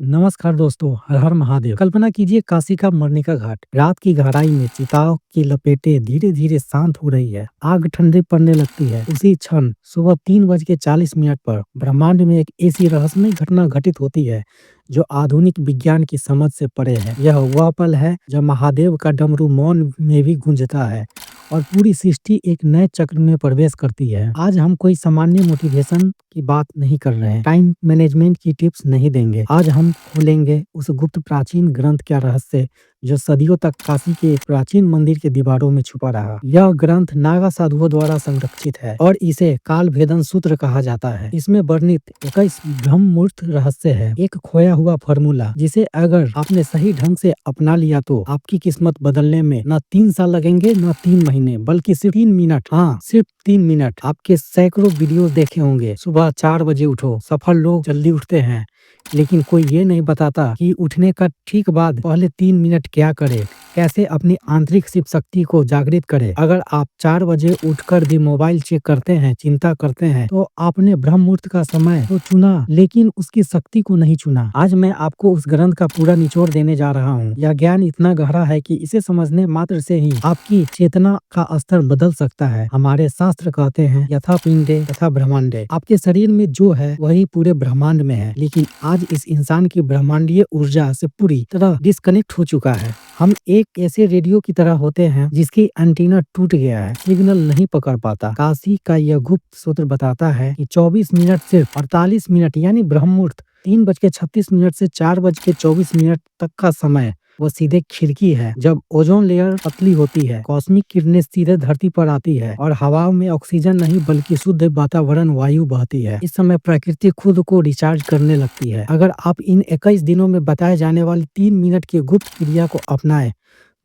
नमस्कार दोस्तों, हर हर महादेव। कल्पना कीजिए काशी का मरने का घाट। रात की गहराई में चिताओं की लपेटें धीरे धीरे शांत हो रही है। आग ठंडी पड़ने लगती है। उसी क्षण सुबह 3:40 पर ब्रह्मांड में एक ऐसी रहस्यमय घटना घटित होती है जो आधुनिक विज्ञान की समझ से परे है। यह वह पल है जब महादेव का डमरू मौन में भी गूंजता है और पूरी सृष्टि एक नए चक्र में प्रवेश करती है। आज हम कोई सामान्य मोटिवेशन की बात नहीं कर रहे हैं, टाइम मैनेजमेंट की टिप्स नहीं देंगे। आज हम खोलेंगे उस गुप्त प्राचीन ग्रंथ का रहस्य जो सदियों तक काशी के एक प्राचीन मंदिर के दीवारों में छुपा रहा। यह ग्रंथ नागा साधुओं द्वारा संरक्षित है और इसे काल भेदन सूत्र कहा जाता है। इसमें वर्णित 21 ब्रह्ममूर्त रहस्य है, एक खोया हुआ फार्मूला जिसे अगर आपने सही ढंग से अपना लिया तो आपकी किस्मत बदलने में न 3 साल लगेंगे न 3 महीने, बल्कि सिर्फ 3 मिनट। हाँ, सिर्फ 3 मिनट। आपके सैकड़ों वीडियो देखे होंगे। सुबह 4 बजे उठो। सफल लोग जल्दी उठते हैं, लेकिन कोई ये नहीं बताता कि उठने का ठीक बाद पहले 3 मिनट क्या करें, कैसे अपनी आंतरिक शिव शक्ति को जागृत करें। अगर आप 4 बजे उठकर भी मोबाइल चेक करते हैं, चिंता करते हैं, तो आपने ब्रह्म मुहूर्त का समय तो चुना, लेकिन उसकी शक्ति को नहीं चुना। आज मैं आपको उस ग्रंथ का पूरा निचोड़ देने जा रहा हूँ। यह ज्ञान इतना गहरा है कि इसे समझने मात्र से ही आपकी चेतना का स्तर बदल सकता है। हमारे शास्त्र कहते हैं यथा पिंडे तथा ब्रह्मांडे। आपके शरीर में जो है वही पूरे ब्रह्मांड में है, लेकिन आज इस इंसान की ब्रह्मांडीय ऊर्जा से पूरी तरह डिस्कनेक्ट हो चुका है। हम एक ऐसे रेडियो की तरह होते हैं जिसकी एंटीना टूट गया है, सिग्नल नहीं पकड़ पाता। काशी का यह गुप्त सूत्र बताता है कि 24 मिनट से 48 मिनट यानी ब्रह्म मुहूर्त 3:36 से 4:24 तक का समय वो सीधे खिड़की है। जब ओजोन लेयर पतली होती है, कॉस्मिक किरणें सीधे धरती पर आती है और हवा में ऑक्सीजन नहीं बल्कि शुद्ध वातावरण वायु बहती है। इस समय प्रकृति खुद को रिचार्ज करने लगती है। अगर आप इन 21 दिनों में बताए जाने वाली 3 मिनट की गुप्त क्रिया को अपनाएं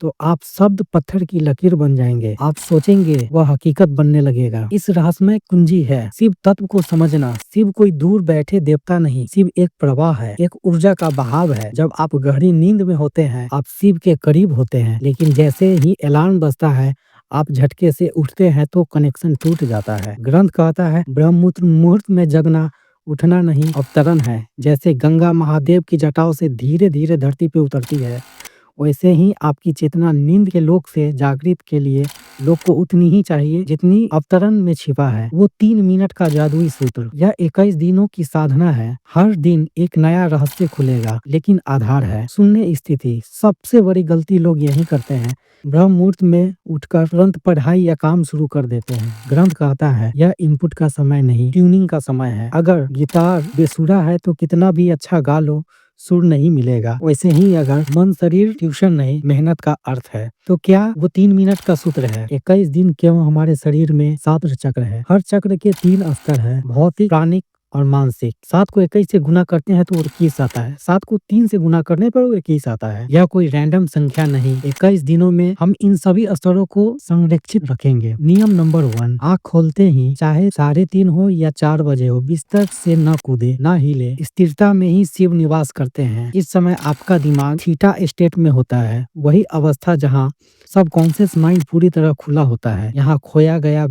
तो आप शब्द पत्थर की लकीर बन जाएंगे। आप सोचेंगे वह हकीकत बनने लगेगा। इस रहस्यमय कुंजी है शिव तत्व को समझना। शिव कोई दूर बैठे देवता नहीं, शिव एक प्रवाह है, एक ऊर्जा का बहाव है। जब आप गहरी नींद में होते हैं आप शिव के करीब होते हैं, लेकिन जैसे ही अलार्म बजता है आप झटके से उठते हैं तो कनेक्शन टूट जाता है। ग्रंथ कहता है ब्रह्म मुहूर्त में जगना उठना नहीं अवतरण है। जैसे गंगा महादेव की जटाओं से धीरे धीरे धरती पे उतरती है, वैसे ही आपकी चेतना नींद के लोक से जागृत के लिए लोग को उतनी ही चाहिए जितनी अवतरण में छिपा है। वो 3 मिनट का जादुई सूत्र। यह 21 दिनों की साधना है। हर दिन एक नया रहस्य खुलेगा, लेकिन आधार है शून्य स्थिति। सबसे बड़ी गलती लोग यही करते हैं, ब्रह्म मुहूर्त में उठकर तुरंत पढ़ाई या काम शुरू कर देते हैं। ग्रंथ कहता है यह इनपुट का समय नहीं, ट्यूनिंग का समय है। अगर गिटार बेसुरा है तो कितना भी अच्छा गा लो, सुर नहीं मिलेगा। वैसे ही अगर मन शरीर ट्यूशन नहीं, मेहनत का अर्थ है। तो क्या वो 3 मिनट का सूत्र है? 21 दिन क्यों हमारे शरीर में 7 चक्र है। हर चक्र के 3 स्तर है, भौतिक, प्राणिक और मानसिक। 7 को 21 से गुना करते हैं तो वो 21 आता है। 7 को 3 से गुना करने पर वो 21 आता है। यह कोई रैंडम संख्या नहीं। 21 दिनों में हम इन सभी स्तरों को संरक्षित रखेंगे। नियम नंबर 1, आँख खोलते ही चाहे 3:30 हो या 4 बजे हो, बिस्तर से न कूदे न हिले। स्थिरता में ही शिव निवास करते हैं। इस समय आपका दिमाग थीटा स्टेट में होता है, वही अवस्था जहाँ सबकॉन्शियस माइंड पूरी तरह खुला होता है। यहाँ खोया गया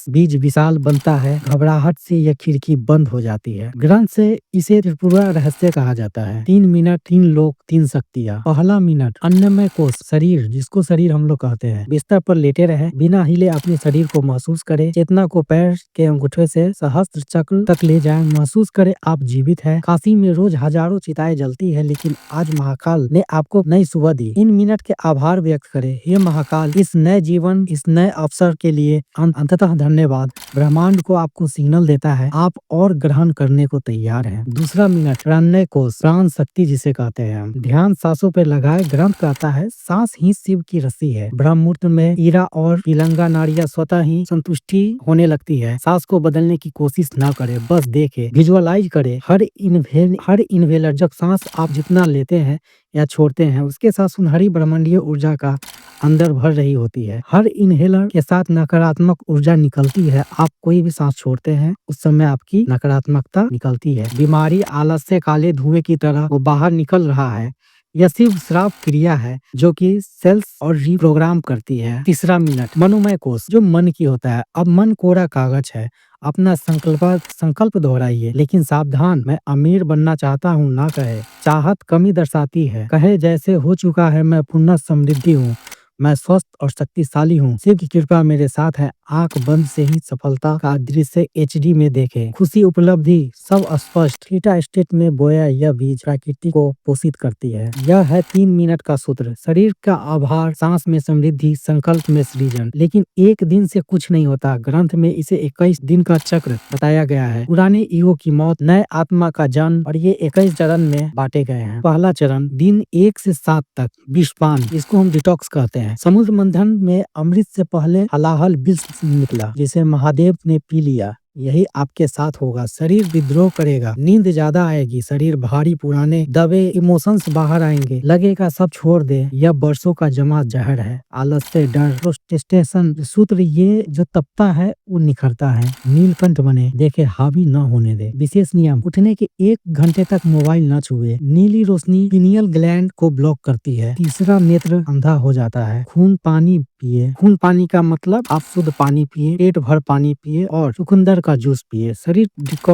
बीज विशाल बनता है। घबराहट से यह खिड़की बंद हो जाती है। ग्रंथ से इसे त्रिपुरा रहस्य कहा जाता है। 3 मिनट, 3 लोक, 3 शक्तियाँ। पहला मिनट, अन्नमय कोश, शरीर जिसको शरीर हम लोग कहते हैं। बिस्तर पर लेटे रहे, बिना हिले अपने शरीर को महसूस करे। चेतना को पैर के अंगूठे से सहस्त्र चक्र तक ले जाए। महसूस करे आप जीवित है। काशी में रोज हजारों चिताएं जलती है, लेकिन आज महाकाल ने आपको नई सुबह दी। 3 मिनट के आभार व्यक्त करे। हे महाकाल, इस नए जीवन, इस नए अवसर के लिए अंततः धन्यवाद। ब्रह्मांड को आपको सिग्नल देता है आप और ग्रहण करने को तैयार हैं। दूसरा मिनट, प्राणमय कोश, प्राण शक्ति जिसे कहते हैं। ध्यान सांसों पे लगाए। ग्रंथ कहता है सांस ही शिव की रस्सी है। ब्रह्म मुहूर्त में ईरा और पिलंगा नाड़ियां स्वतः ही संतुष्टि होने लगती है। सांस को बदलने की कोशिश ना करे, बस देखे, विजुअलाइज करे। हर इन्हेलर जब सांस आप जितना लेते हैं या छोड़ते हैं, उसके साथ सुनहरी ब्रह्मांडीय ऊर्जा का अंदर भर रही होती है। हर इनहेलर के साथ नकारात्मक ऊर्जा निकलती है। आप कोई भी सांस छोड़ते हैं उस समय आपकी नकारात्मकता निकलती है। बीमारी, आलस्य, काले धुएं की तरह वो बाहर निकल रहा है। यह शिव श्राप क्रिया है जो कि सेल्स और रिप्रोग्राम करती है। तीसरा मिनट, मनोमय कोश जो मन की होता है। अब मन कोरा कागज है, अपना संकल्प दोहराइए, लेकिन सावधान, मैं अमीर बनना चाहता हूँ ना कहे। चाहत कमी दर्शाती है, कहे जैसे हो चुका है, मैं पूर्ण समृद्धि हूँ, मैं स्वस्थ और शक्तिशाली हूँ, शिव की कृपा मेरे साथ है। आंख बंद से ही सफलता का दृश्य एचडी में देखें। खुशी, उपलब्धि सब स्पष्ट। थीटा स्टेट में बोया यह बीज प्रकृति को पोषित करती है। यह है 3 मिनट का सूत्र। शरीर का आभार, सांस में समृद्धि, संकल्प में सृजन। लेकिन एक दिन से कुछ नहीं होता। ग्रंथ में इसे 21 दिन का चक्र बताया गया है। पुराने ईगो की मौत, नए आत्मा का जन्म, और ये 21 चरण में बांटे गए हैं। पहला चरण, दिन 1 से 7 तक विषपान, इसको हम डिटॉक्स कहते हैं। समुद्र मंथन में अमृत से पहले हलाहल विष निकला, जिसे महादेव ने पी लिया। यही आपके साथ होगा। शरीर विद्रोह करेगा, नींद ज्यादा आएगी, शरीर भारी, पुराने दबे इमोशंस बाहर आएंगे, लगेगा सब छोड़ दे। यह बरसों का जमा जहर है। आलस्य, डर, प्रोस्टेशन सूत्र, ये जो तपता है वो निखरता है। नीलकंठ बने, देखे हावी न होने दे। विशेष नियम, उठने के 1 घंटे तक मोबाइल न छुए। नीली रोशनी पिनियल ग्लैंड को ब्लॉक करती है। तीसरा नेत्र अंधा हो जाता है। खून पानी पिए। खून पानी का मतलब आप शुद्ध पानी पिए, पेट भर पानी पिए और चुकंदर का जूस पिए। शरीर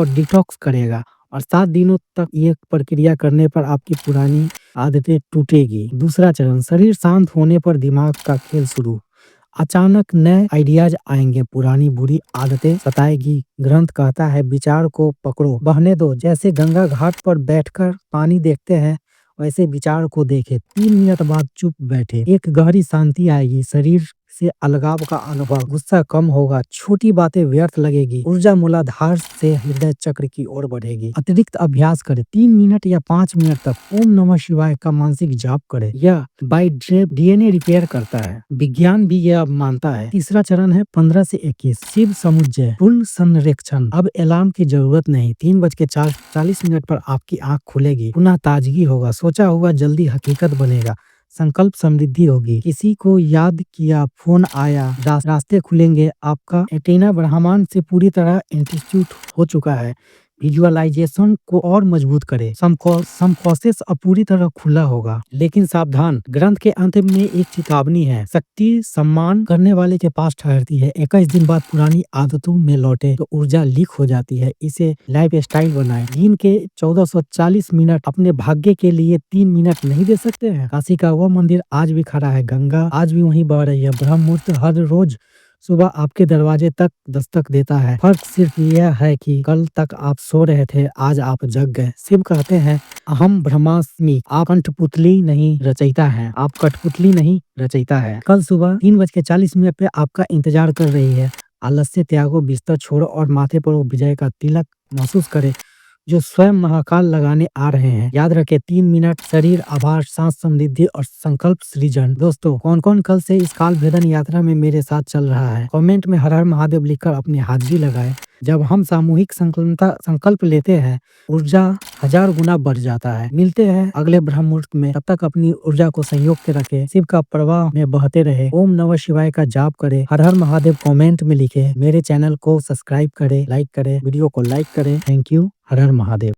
डिटॉक्स करेगा और 7 दिनों तक ये प्रक्रिया करने पर आपकी पुरानी आदतें टूटेगी। दूसरा चरण, शरीर शांत होने पर दिमाग का खेल शुरू। अचानक नए आइडियाज आएंगे, पुरानी बुरी आदतें सताएगी। ग्रंथ कहता है विचार को पकड़ो, बहने दो। जैसे गंगा घाट पर बैठकर पानी देखते हैं, वैसे विचार को देखे। 3 मिनट बाद चुप बैठे, एक गहरी शांति आएगी। शरीर से अलगाव का अनुभव, गुस्सा कम होगा, छोटी बातें व्यर्थ लगेगी। ऊर्जा मूलाधार से हृदय चक्र की ओर बढ़ेगी। अतिरिक्त अभ्यास करें, 3 मिनट या 5 मिनट तक ओम नमः शिवाय का मानसिक जाप करें। यह बाय डीएनए रिपेयर करता है, विज्ञान भी यह मानता है। तीसरा चरण है 15 से 21, शिव समुज्जय, पूर्ण संरेक्षण। अब अलार्म की जरूरत नहीं। 3:40 पर आपकी आंख खुलेगी, पुनः ताजगी होगा, सोचा हुआ जल्दी हकीकत बनेगा, संकल्प समृद्धि होगी। किसी को याद किया, फोन आया, रास्ते खुलेंगे। आपका एंटीना ब्रह्मांड से पूरी तरह इंस्टीट्यूट हो चुका है। विजुअलाइजेशन को और मजबूत करे। सबकॉन्शियस अब पूरी तरह खुला होगा। लेकिन सावधान, ग्रंथ के अंत में एक चेतावनी है। शक्ति सम्मान करने वाले के पास ठहरती है। 21 दिन बाद पुरानी आदतों में लौटे तो ऊर्जा लीक हो जाती है। इसे लाइफ स्टाइल बनाए। दिन के 1440 मिनट अपने भाग्य के लिए 3 मिनट नहीं दे सकते हैं? काशी का वह मंदिर आज भी खड़ा है, गंगा आज भी वहीं बह रही है, ब्रह्म मुहूर्त हर रोज सुबह आपके दरवाजे तक दस्तक देता है। फर्क सिर्फ यह है कि कल तक आप सो रहे थे, आज आप जग गए। शिव कहते हैं अहम ब्रह्मास्मि, आप कठपुतली नहीं रचयिता है, आप कठपुतली नहीं रचयिता है। कल सुबह 3:40 पे आपका इंतजार कर रही है। आलस्य त्यागो, बिस्तर छोड़ो और माथे पर वो विजय का तिलक महसूस करे जो स्वयं महाकाल लगाने आ रहे हैं। याद रखें, 3 मिनट, शरीर, आभार, सांस, समृद्धि और संकल्प सृजन। दोस्तों, कौन कौन कल से इस काल भेदन यात्रा में मेरे साथ चल रहा है? कमेंट में हर हर महादेव लिखकर अपनी हाजिरी लगाए। जब हम सामूहिक संकल्प लेते हैं, ऊर्जा 1000 गुना बढ़ जाता है। मिलते हैं अगले ब्रह्म मुहूर्त में, तब तक अपनी ऊर्जा को संयोग के रखें, शिव का प्रवाह में बहते रहे। ओम नमः शिवाय का जाप करें, हर हर महादेव कमेंट में लिखे। मेरे चैनल को सब्सक्राइब करें, लाइक करें, वीडियो को लाइक करें। Thank you. Her her Mahadev.